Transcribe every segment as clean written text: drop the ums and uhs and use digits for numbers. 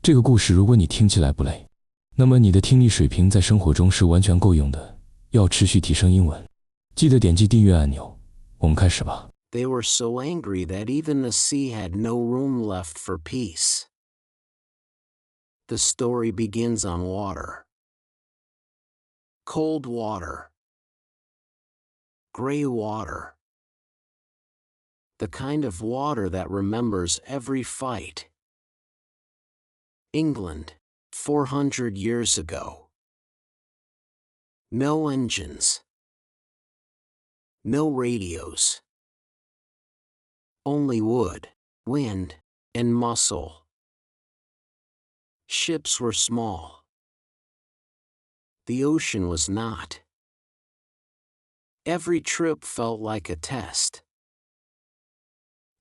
这个故事如果你听起来不累，那么你的听力水平在生活中是完全够用的。要持续提升英文，记得点击订阅按钮。我们开始吧。 They were so angry that even the sea had no room left for peace. The story begins on water. Cold water. Gray water. The kind of water that remembers every fight. England, 400 years ago. No engines. No radios. Only wood, wind, and muscle. Ships were small. The ocean was not. Every trip felt like a test.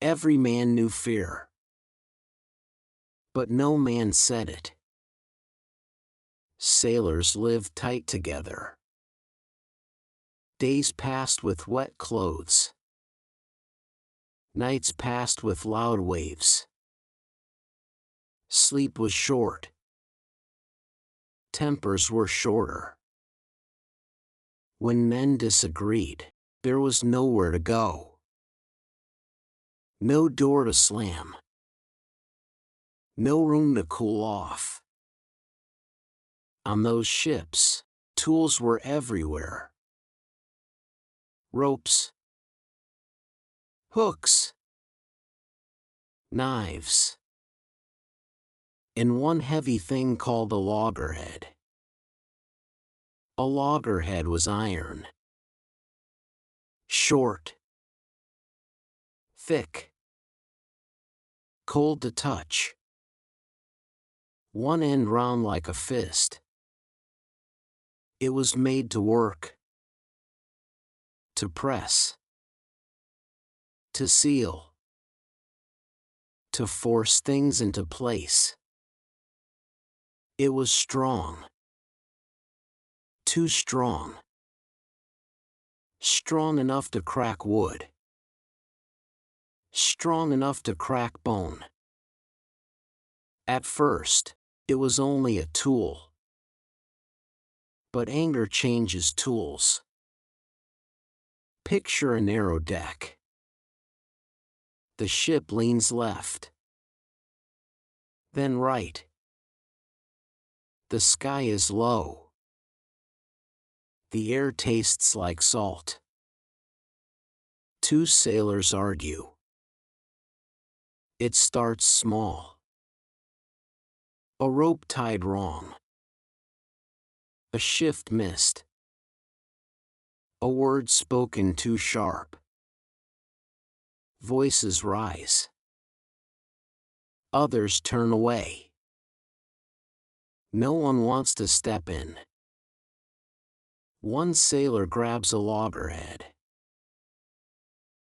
Every man knew fear. But no man said it. Sailors lived tight together. Days passed with wet clothes. Nights passed with loud waves. Sleep was short. Tempers were shorter. When men disagreed, there was nowhere to go. No door to slam. No room to cool off. On those ships, tools were everywhere. Ropes. Hooks. Knives. And one heavy thing called a loggerhead. A loggerhead was iron. Short. Thick. Cold to touch. One end round like a fist. It was made to work. To press. To seal. To force things into place. It was strong. Too strong. Strong enough to crack wood. Strong enough to crack bone. At first, it was only a tool. But anger changes tools. Picture a narrow deck. The ship leans left. Then right. The sky is low. The air tastes like salt. Two sailors argue. It starts small. A rope tied wrong. A shift missed. A word spoken too sharp. Voices rise. Others turn away. No one wants to step in. One sailor grabs a loggerhead.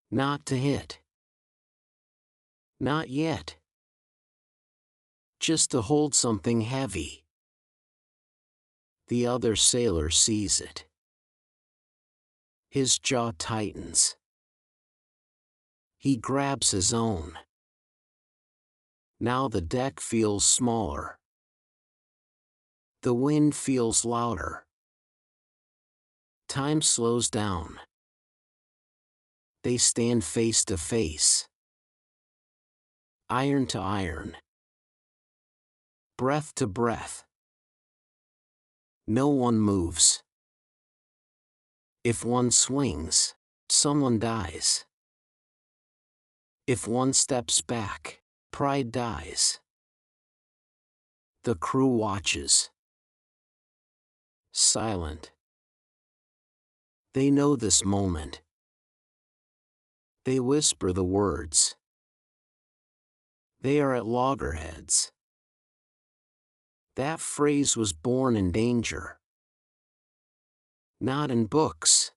Not to hit. Not yet. Just to hold something heavy. The other sailor sees it. His jaw tightens. He grabs his own. Now the deck feels smaller. The wind feels louder. Time slows down. They stand face to face. Iron to iron. Breath to breath. No one moves. If one swings, someone dies. If one steps back, pride dies. The crew watches. Silent. They know this moment. They whisper the words. They are at loggerheads. That phrase was born in danger. Not in books.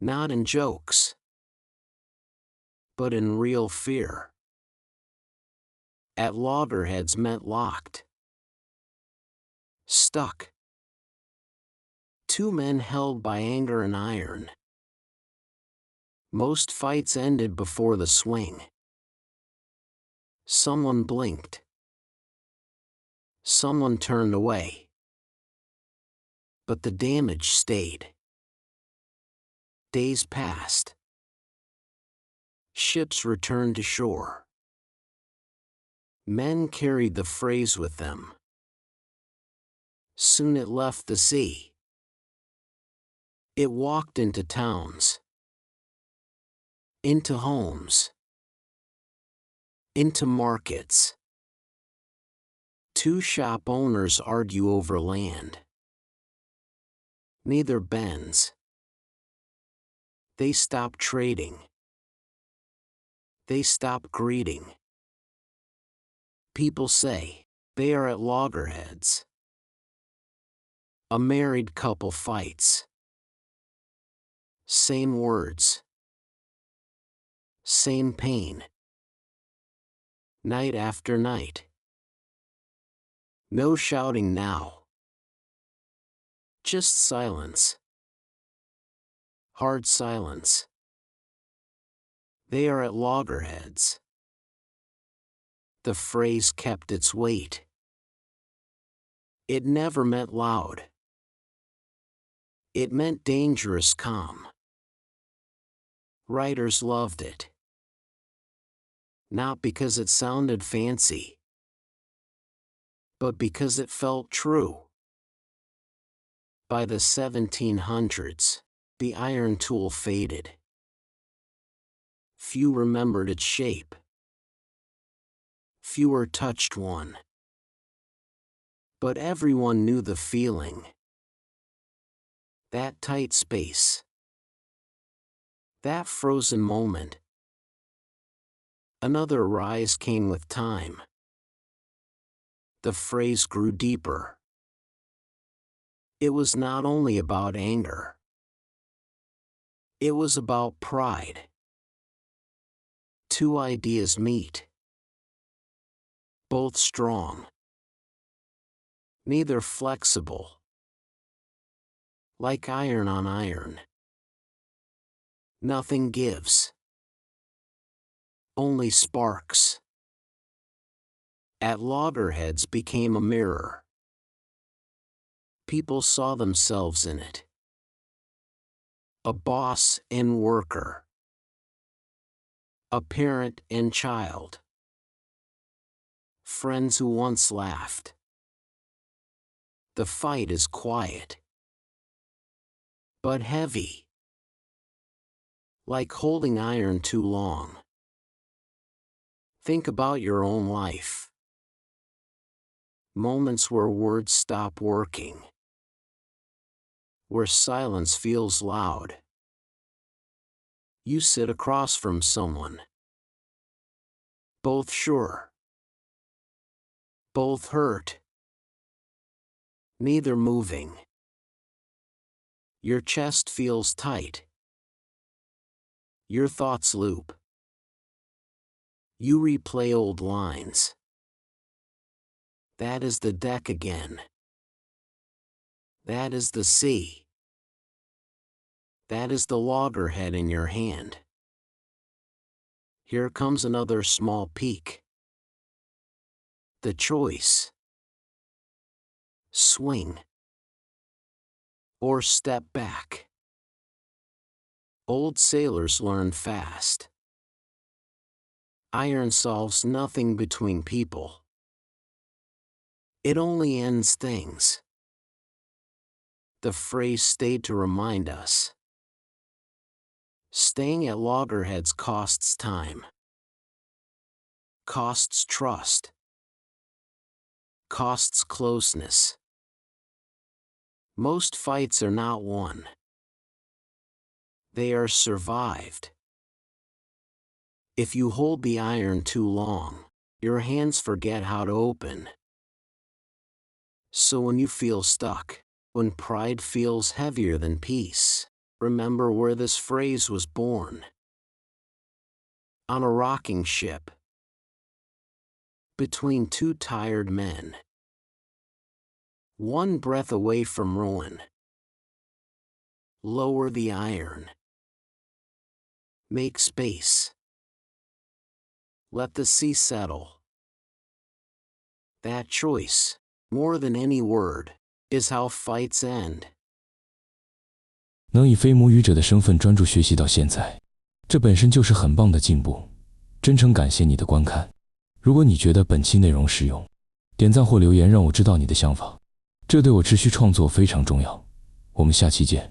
Not in jokes. But in real fear. At loggerheads meant locked. Stuck. Two men held by anger and iron. Most fights ended before the swing. Someone blinked. Someone turned away. But the damage stayed. Days passed. Ships returned to shore. Men carried the phrase with them. Soon it left the sea. It walked into towns, into homes, into markets. Two shop owners argue over land. Neither bends. They stop trading. They stop greeting. People say, they are at loggerheads. A married couple fights. Same words. Same pain. Night after night. No shouting now. Just silence. Hard silence. They are at loggerheads. The phrase kept its weight. It never meant loud. It meant dangerous calm. Writers loved it. Not because it sounded fancy, but because it felt true. By the 1700s, the iron tool faded. Few remembered its shape. Fewer touched one. But everyone knew the feeling. That tight space. That frozen moment. Another rise came with time. The phrase grew deeper. It was not only about anger. It was about pride. Two ideas meet. Both strong. Neither flexible. Like iron on iron. Nothing gives. Only sparks. At Loggerheads became a mirror. People saw themselves in it. A boss and worker. A parent and child. Friends who once laughed. The fight is quiet, but heavy. Like holding iron too long. Think about your own life. Moments where words stop working. Where silence feels loud. You sit across from someone. Both sure. Both hurt. Neither moving. Your chest feels tight. Your thoughts loop. You replay old lines. That is the deck again. That is the sea. That is the loggerhead in your hand. Here comes another small peak. The choice. Swing. Or step back. Old sailors learn fast. Iron solves nothing between people. It only ends things. The phrase stayed to remind us. Staying at loggerheads costs time. Costs trust. Costs closeness. Most fights are not won. They are survived. If you hold the iron too long, your hands forget how to open. So when you feel stuck, when pride feels heavier than peace, remember where this phrase was born. On a rocking ship. Between two tired men. One breath away from ruin. Lower the iron. Make space. Let the sea settle. That choice, more than any word, is how fights end. 能以非母语者的身份专注学习到现在，这本身就是很棒的进步。真诚感谢你的观看。如果你觉得本期内容实用，点赞或留言让我知道你的想法，这对我持续创作非常重要。我们下期见。